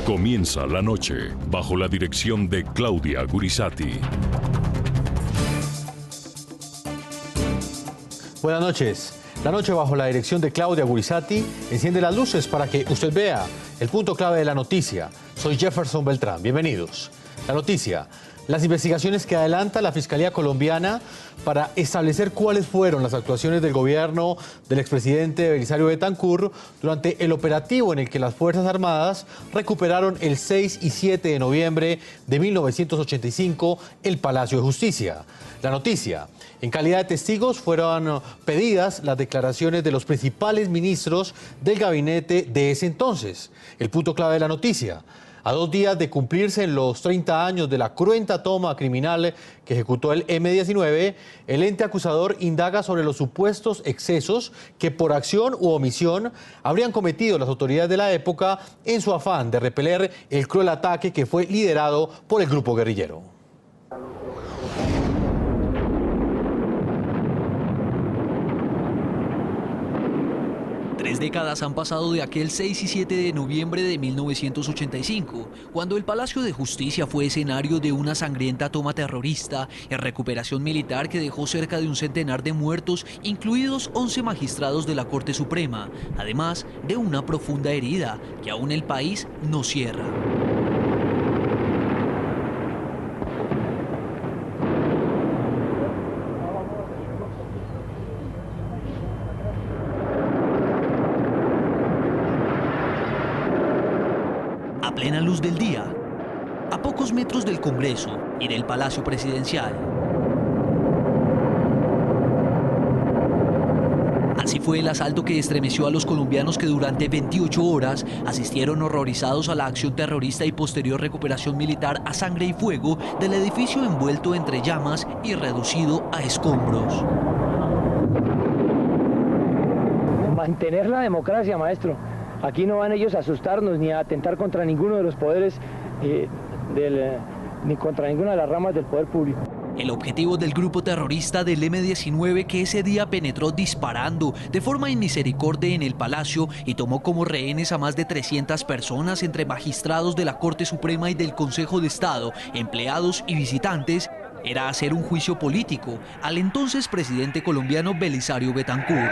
Comienza la noche bajo la dirección de Claudia Gurizati. Buenas noches. La noche bajo la dirección de Claudia Gurizati enciende las luces para que usted vea el punto clave de la noticia. Soy Jefferson Beltrán. Bienvenidos. La noticia: las investigaciones que adelanta la Fiscalía colombiana para establecer cuáles fueron las actuaciones del gobierno del expresidente Belisario Betancur durante el operativo en el que las Fuerzas Armadas recuperaron el 6 y 7 de noviembre de 1985 el Palacio de Justicia. La noticia: en calidad de testigos fueron pedidas las declaraciones de los principales ministros del gabinete de ese entonces. El punto clave de la noticia: a 2 días de cumplirse los 30 años de la cruenta toma criminal que ejecutó el M-19, el ente acusador indaga sobre los supuestos excesos que por acción u omisión habrían cometido las autoridades de la época en su afán de repeler el cruel ataque que fue liderado por el grupo guerrillero. 3 décadas han pasado de aquel 6 y 7 de noviembre de 1985, cuando el Palacio de Justicia fue escenario de una sangrienta toma terrorista y recuperación militar que dejó cerca de un centenar de muertos, incluidos 11 magistrados de la Corte Suprema, además de una profunda herida que aún el país no cierra. A plena luz del día, a pocos metros del Congreso y del Palacio Presidencial. Así fue el asalto que estremeció a los colombianos que durante 28 horas asistieron horrorizados a la acción terrorista y posterior recuperación militar a sangre y fuego del edificio envuelto entre llamas y reducido a escombros. Mantener la democracia, maestro. Aquí no van ellos a asustarnos ni a atentar contra ninguno de los poderes, ni contra ninguna de las ramas del poder público. El objetivo del grupo terrorista del M-19, que ese día penetró disparando de forma inmisericordia en el Palacio y tomó como rehenes a más de 300 personas entre magistrados de la Corte Suprema y del Consejo de Estado, empleados y visitantes, era hacer un juicio político al entonces presidente colombiano Belisario Betancur.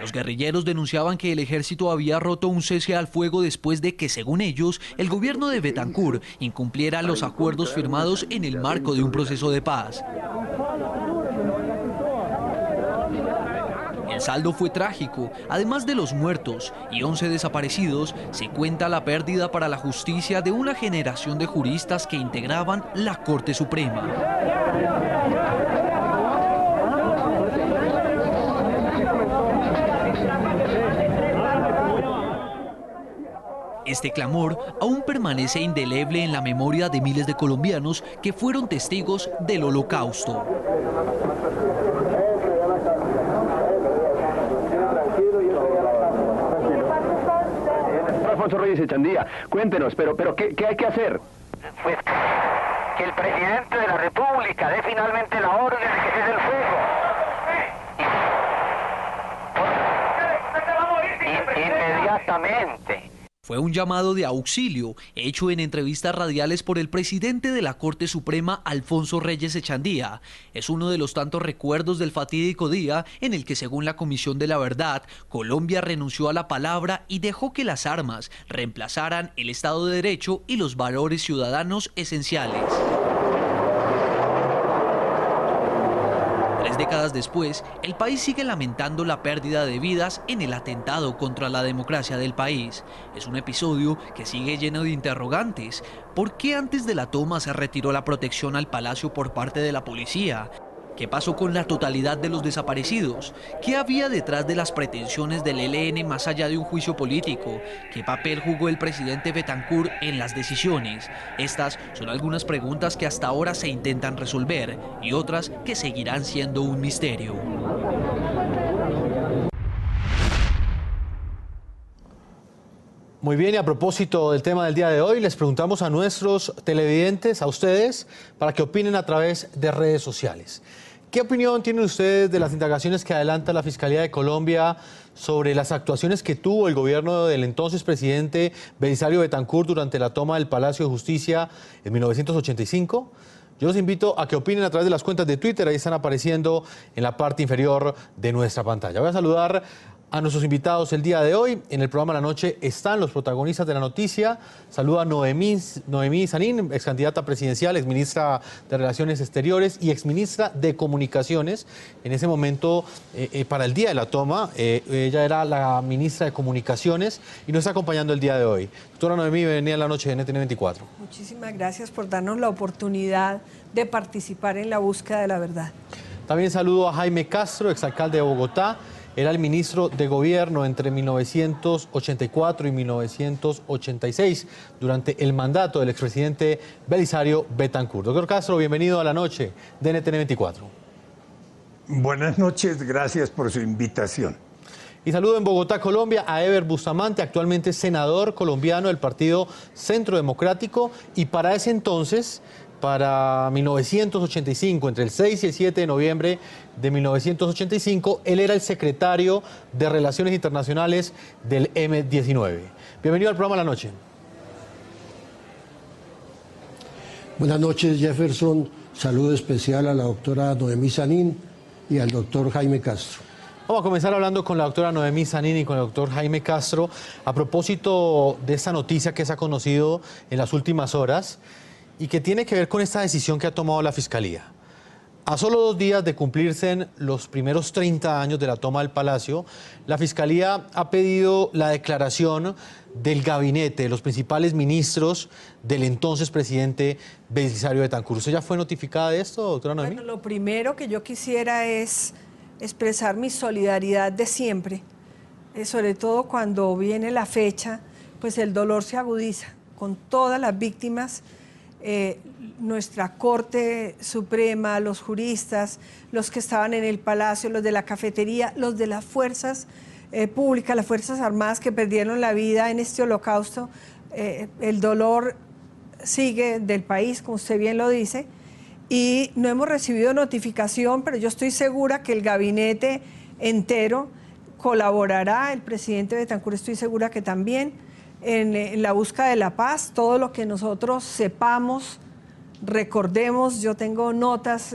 Los guerrilleros denunciaban que el ejército había roto un cese al fuego después de que, según ellos, el gobierno de Betancur incumpliera los acuerdos firmados en el marco de un proceso de paz. El saldo fue trágico. Además de los muertos y 11 desaparecidos, se cuenta la pérdida para la justicia de una generación de juristas que integraban la Corte Suprema. Este clamor aún permanece indeleble en la memoria de miles de colombianos que fueron testigos del Holocausto. Alfonso Reyes Echandía, cuéntenos, pero ¿qué hay que hacer? Pues que el presidente de la República dé finalmente la orden de que cese el fuego. Inmediatamente. Fue un llamado de auxilio hecho en entrevistas radiales por el presidente de la Corte Suprema, Alfonso Reyes Echandía. Es uno de los tantos recuerdos del fatídico día en el que, según la Comisión de la Verdad, Colombia renunció a la palabra y dejó que las armas reemplazaran el Estado de Derecho y los valores ciudadanos esenciales. 3 décadas después, el país sigue lamentando la pérdida de vidas en el atentado contra la democracia del país. Es un episodio que sigue lleno de interrogantes. ¿Por qué antes de la toma se retiró la protección al palacio por parte de la policía? ¿Qué pasó con la totalidad de los desaparecidos? ¿Qué había detrás de las pretensiones del ELN más allá de un juicio político? ¿Qué papel jugó el presidente Betancur en las decisiones? Estas son algunas preguntas que hasta ahora se intentan resolver y otras que seguirán siendo un misterio. Muy bien, y a propósito del tema del día de hoy, les preguntamos a nuestros televidentes, a ustedes, para que opinen a través de redes sociales. ¿Qué opinión tienen ustedes de las indagaciones que adelanta la Fiscalía de Colombia sobre las actuaciones que tuvo el gobierno del entonces presidente Belisario Betancur durante la toma del Palacio de Justicia en 1985. Yo los invito a que opinen a través de las cuentas de Twitter, ahí están apareciendo en la parte inferior de nuestra pantalla. Voy a saludar a nuestros invitados el día de hoy. En el programa La Noche están los protagonistas de la noticia. Saluda a Noemí Sanín, ex candidata presidencial, ex ministra de Relaciones Exteriores y ex ministra de Comunicaciones. En ese momento, para el día de la toma, ella era la ministra de Comunicaciones y nos está acompañando el día de hoy. Doctora Noemí, bienvenida a La Noche de NTN 24. Muchísimas gracias por darnos la oportunidad de participar en la búsqueda de la verdad. También saludo a Jaime Castro, exalcalde de Bogotá. Era el ministro de Gobierno entre 1984 y 1986, durante el mandato del expresidente Belisario Betancur. Doctor Castro, bienvenido a La Noche de NTN 24. Buenas noches, gracias por su invitación. Y saludo en Bogotá, Colombia, a Ever Bustamante, actualmente senador colombiano del Partido Centro Democrático, y para ese entonces, para 1985, entre el 6 y el 7 de noviembre de 1985, él era el secretario de Relaciones Internacionales del M-19. Bienvenido al programa La Noche. Buenas noches, Jefferson. Saludo especial a la doctora Noemí Sanín y al doctor Jaime Castro. Vamos a comenzar hablando con la doctora Noemí Sanín y con el doctor Jaime Castro a propósito de esta noticia que se ha conocido en las últimas horas y que tiene que ver con esta decisión que ha tomado la Fiscalía. A solo 2 días de cumplirse los primeros 30 años de la toma del Palacio, la Fiscalía ha pedido la declaración del gabinete, de los principales ministros del entonces presidente Belisario Betancur. ¿Usted ya fue notificada de esto, doctora Noemí? Bueno, lo primero que yo quisiera es expresar mi solidaridad de siempre, sobre todo cuando viene la fecha, pues el dolor se agudiza con todas las víctimas. Nuestra Corte Suprema, los juristas, los que estaban en el Palacio, los de la cafetería, los de las fuerzas públicas, las Fuerzas Armadas que perdieron la vida en este holocausto. El dolor sigue del país, como usted bien lo dice, y no hemos recibido notificación, pero yo estoy segura que el gabinete entero colaborará, el presidente Betancur estoy segura que también, en la búsqueda de la paz. Todo lo que nosotros sepamos, recordemos. Yo tengo notas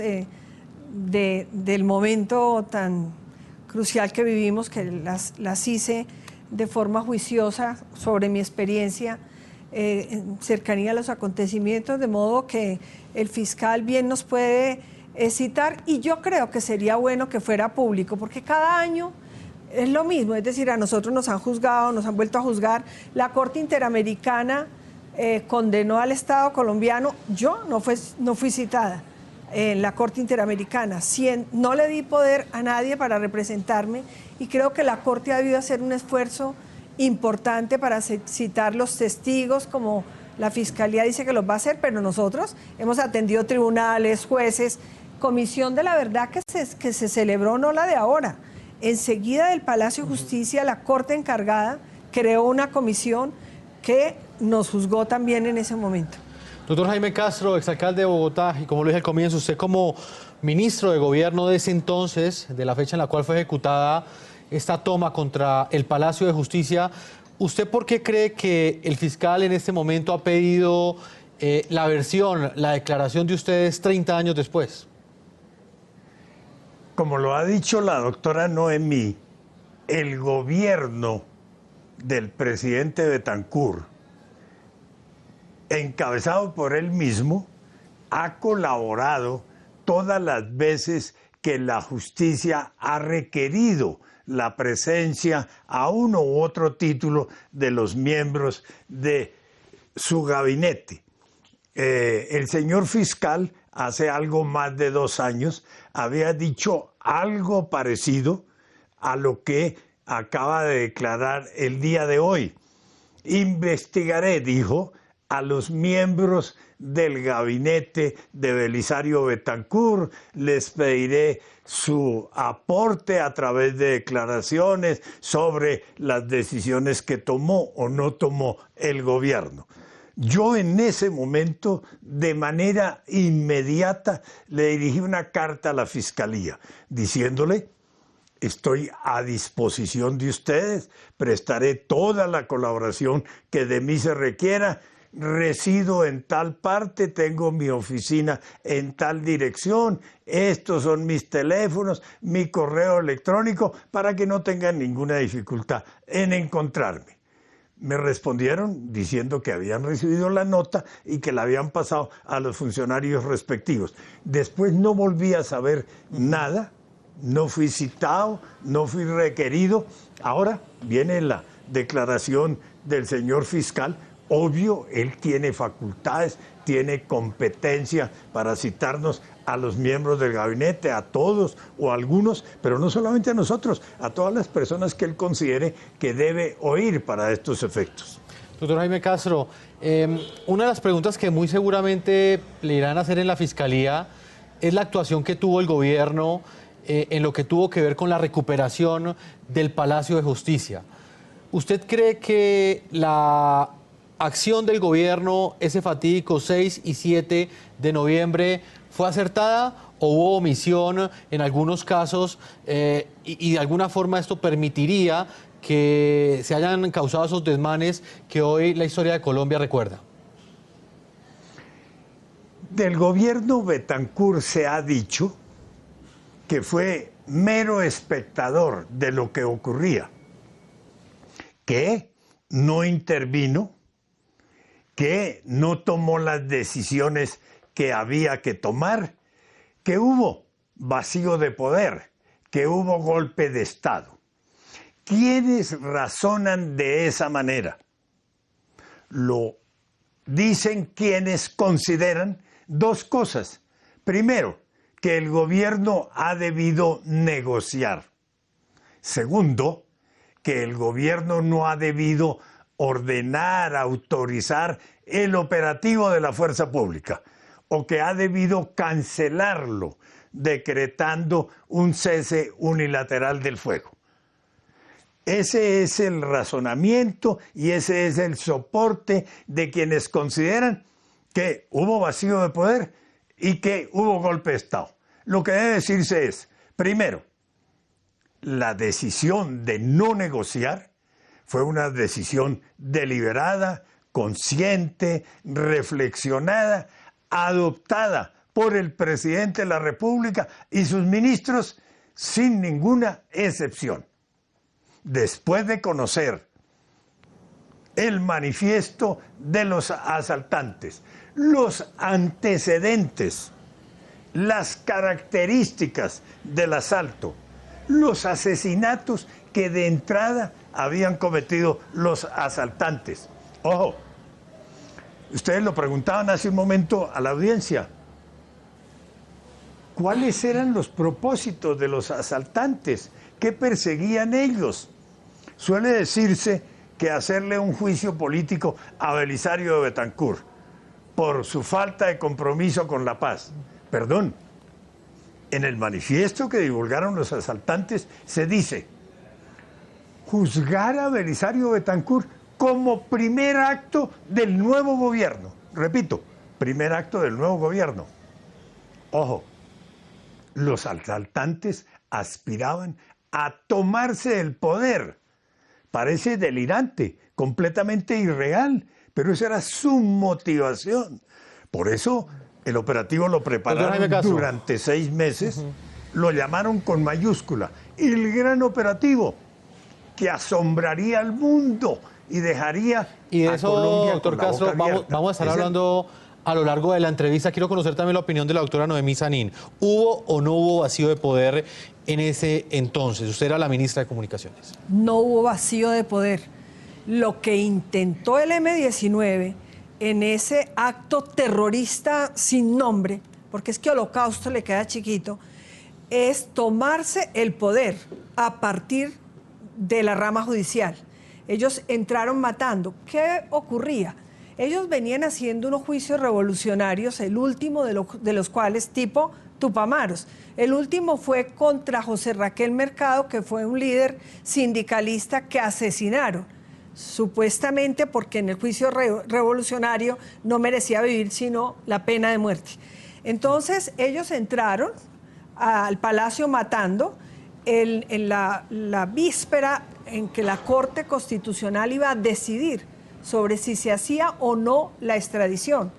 del momento tan crucial que vivimos, que las hice de forma juiciosa sobre mi experiencia en cercanía a los acontecimientos, de modo que el fiscal bien nos puede citar, y yo creo que sería bueno que fuera público, porque cada año es lo mismo, es decir, a nosotros nos han juzgado, nos han vuelto a juzgar. La Corte Interamericana condenó al Estado colombiano. Yo no fui citada en la Corte Interamericana. No le di poder a nadie para representarme, y creo que la Corte ha debido hacer un esfuerzo importante para citar los testigos, como la Fiscalía dice que los va a hacer, pero nosotros hemos atendido tribunales, jueces, Comisión de la Verdad que se celebró, no la de ahora. Enseguida del Palacio de Justicia, la Corte encargada creó una comisión que nos juzgó también en ese momento. Doctor Jaime Castro, exalcalde de Bogotá, y como lo dije al comienzo, usted como ministro de Gobierno de ese entonces, de la fecha en la cual fue ejecutada esta toma contra el Palacio de Justicia, ¿usted por qué cree que el fiscal en este momento ha pedido la versión, la declaración de ustedes 30 años después? Como lo ha dicho la doctora Noemí, el gobierno del presidente Betancur, encabezado por él mismo, ha colaborado todas las veces que la justicia ha requerido la presencia a uno u otro título de los miembros de su gabinete. El señor fiscal, hace algo más de 2 años, había dicho algo parecido a lo que acaba de declarar el día de hoy. Investigaré, dijo, a los miembros del gabinete de Belisario Betancur, les pediré su aporte a través de declaraciones sobre las decisiones que tomó o no tomó el gobierno. Yo en ese momento, de manera inmediata, le dirigí una carta a la Fiscalía diciéndole: Estoy a disposición de ustedes, prestaré toda la colaboración que de mí se requiera. Resido en tal parte, tengo mi oficina en tal dirección, estos son mis teléfonos, mi correo electrónico, para que no tengan ninguna dificultad en encontrarme. Me respondieron diciendo que habían recibido la nota y que la habían pasado a los funcionarios respectivos. Después no volví a saber nada, no fui citado, no fui requerido. Ahora viene la declaración del señor fiscal. Obvio, él tiene facultades, tiene competencia para citarnos a los miembros del gabinete, a todos o a algunos, pero no solamente a nosotros, a todas las personas que él considere que debe oír para estos efectos. Doctor Jaime Castro, una de las preguntas que muy seguramente le irán a hacer en la Fiscalía es la actuación que tuvo el gobierno en lo que tuvo que ver con la recuperación del Palacio de Justicia. ¿Usted cree que la acción del gobierno ese fatídico 6 y 7 de noviembre fue acertada o hubo omisión en algunos casos y de alguna forma esto permitiría que se hayan causado esos desmanes que hoy la historia de Colombia recuerda? Del gobierno Betancur se ha dicho que fue mero espectador de lo que ocurría, que no intervino, que no tomó las decisiones que había que tomar, que hubo vacío de poder, que hubo golpe de Estado. ¿Quiénes razonan de esa manera? Lo dicen quienes consideran dos cosas. Primero, que el gobierno ha debido negociar. Segundo, que el gobierno no ha debido ordenar, autorizar el operativo de la fuerza pública, o que ha debido cancelarlo, decretando un cese unilateral del fuego. Ese es el razonamiento y ese es el soporte de quienes consideran que hubo vacío de poder y que hubo golpe de Estado. Lo que debe decirse es, primero, la decisión de no negociar fue una decisión deliberada, consciente, reflexionada, adoptada por el presidente de la República y sus ministros sin ninguna excepción. Después de conocer el manifiesto de los asaltantes, los antecedentes, las características del asalto, los asesinatos que de entrada habían cometido los asaltantes. Ojo, ustedes lo preguntaban hace un momento a la audiencia. ¿Cuáles eran los propósitos de los asaltantes? ¿Qué perseguían ellos? Suele decirse que hacerle un juicio político a Belisario de Betancur por su falta de compromiso con la paz. Perdón, en el manifiesto que divulgaron los asaltantes se dice: juzgar a Belisario Betancur como primer acto del nuevo gobierno. Repito, primer acto del nuevo gobierno. Ojo, los asaltantes aspiraban a tomarse el poder. Parece delirante, completamente irreal, pero esa era su motivación. Por eso el operativo lo prepararon durante 6 meses, lo llamaron con mayúscula, el gran operativo que asombraría al mundo y dejaría y de a eso, Colombia doctor con la Castro, boca vamos a estar hablando a lo largo de la entrevista. Quiero conocer también la opinión de la doctora Noemí Sanín. ¿Hubo o no hubo vacío de poder en ese entonces? Usted era la ministra de Comunicaciones. No hubo vacío de poder. Lo que intentó el M-19 en ese acto terrorista sin nombre, porque es que Holocausto le queda chiquito, es tomarse el poder a partir de la rama judicial. Ellos entraron matando. ¿Qué ocurría? Ellos venían haciendo unos juicios revolucionarios, el último de los cuales tipo Tupamaros. El último fue contra José Raquel Mercado, que fue un líder sindicalista que asesinaron, supuestamente porque en el juicio revolucionario no merecía vivir sino la pena de muerte. Entonces ellos entraron al palacio matando, en la víspera en que la Corte Constitucional iba a decidir sobre si se hacía o no la extradición.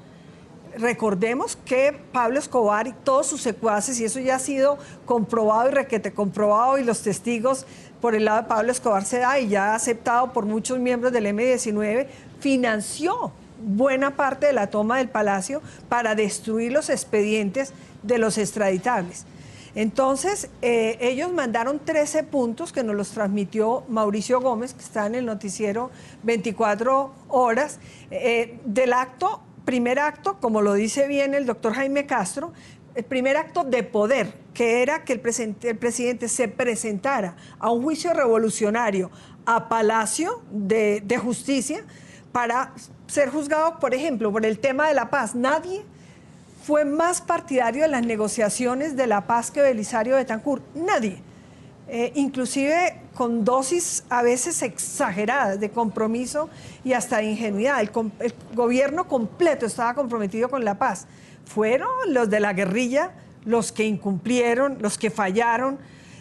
Recordemos que Pablo Escobar y todos sus secuaces, y eso ya ha sido comprobado y requete comprobado, y los testigos por el lado de Pablo Escobar se da y ya aceptado por muchos miembros del M-19, financió buena parte de la toma del Palacio para destruir los expedientes de los extraditables. Entonces, ellos mandaron 13 puntos que nos los transmitió Mauricio Gómez, que está en el noticiero 24 horas, del acto. Primer acto, como lo dice bien el doctor Jaime Castro, el primer acto de poder, que era que el presidente se presentara a un juicio revolucionario a Palacio de Justicia para ser juzgado, por ejemplo, por el tema de la paz. Nadie fue más partidario de las negociaciones de la paz que Belisario Betancur. Nadie. Inclusive con dosis a veces exageradas de compromiso y hasta de ingenuidad. El gobierno completo estaba comprometido con la paz. Fueron los de la guerrilla los que incumplieron, los que fallaron,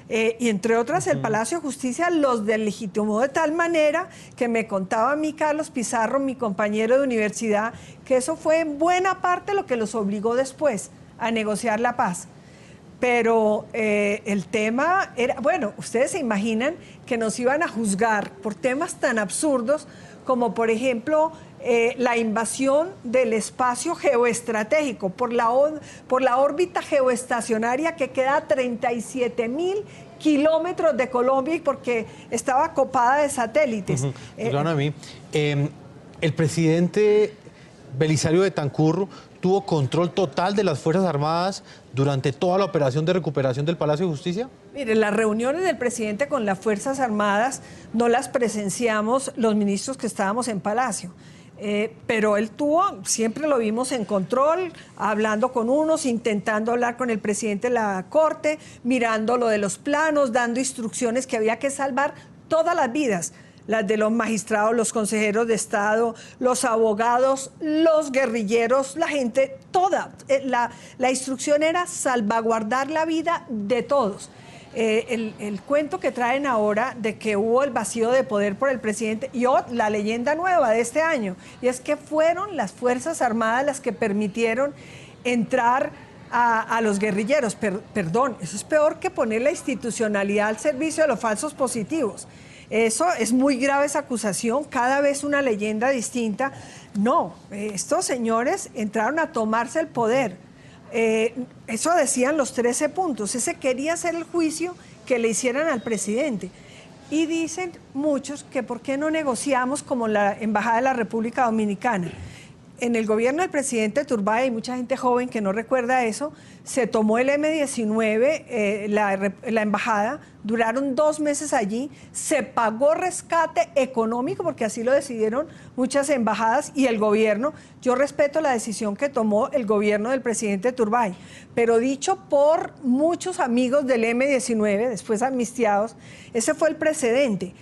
y entre otras el Palacio de Justicia los delegitimó de tal manera que me contaba a mí Carlos Pizarro, mi compañero de universidad, que eso fue en buena parte lo que los obligó después a negociar la paz. Pero el tema era, bueno, ustedes se imaginan que nos iban a juzgar por temas tan absurdos como, por ejemplo, la invasión del espacio geoestratégico por la órbita geoestacionaria que queda a 37.000 kilómetros de Colombia y porque estaba copada de satélites. Perdóname a mí, el presidente Belisario Betancur tuvo control total de las Fuerzas Armadas durante toda la operación de recuperación del Palacio de Justicia? Mire, las reuniones del presidente con las Fuerzas Armadas no las presenciamos los ministros que estábamos en Palacio. Pero él siempre lo vimos en control, hablando con unos, intentando hablar con el presidente de la Corte, mirando lo de los planos, dando instrucciones que había que salvar todas las vidas, las de los magistrados, los consejeros de Estado, los abogados, los guerrilleros, la gente, toda. La instrucción era salvaguardar la vida de todos. El cuento que traen ahora de que hubo el vacío de poder por el presidente y la leyenda nueva de este año, y es que fueron las Fuerzas Armadas las que permitieron entrar a los guerrilleros. Perdón, eso es peor que poner la institucionalidad al servicio de los falsos positivos. Eso es muy grave, esa acusación, cada vez una leyenda distinta. No, estos señores entraron a tomarse el poder. Eso decían los 13 puntos. Ese quería hacer el juicio que le hicieran al presidente. Y dicen muchos que por qué no negociamos como la Embajada de la República Dominicana. En el gobierno del presidente Turbay, hay mucha gente joven que no recuerda eso, se tomó el M-19, la embajada, duraron 2 meses allí, se pagó rescate económico, porque así lo decidieron muchas embajadas y el gobierno. Yo respeto la decisión que tomó el gobierno del presidente Turbay, pero dicho por muchos amigos del M-19, después amnistiados, ese fue el precedente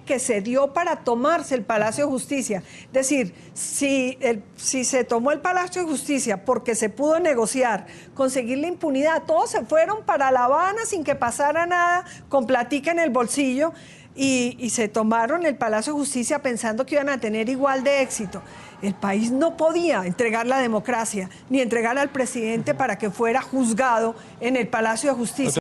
que se dio para tomarse el Palacio de Justicia. Es decir, si se tomó el Palacio de Justicia porque se pudo negociar, conseguir la impunidad, todos se fueron para La Habana sin que pasara nada, con platica en el bolsillo, y se tomaron el Palacio de Justicia pensando que iban a tener igual de éxito. El país no podía entregar la democracia, ni entregar al presidente para que fuera juzgado en el Palacio de Justicia.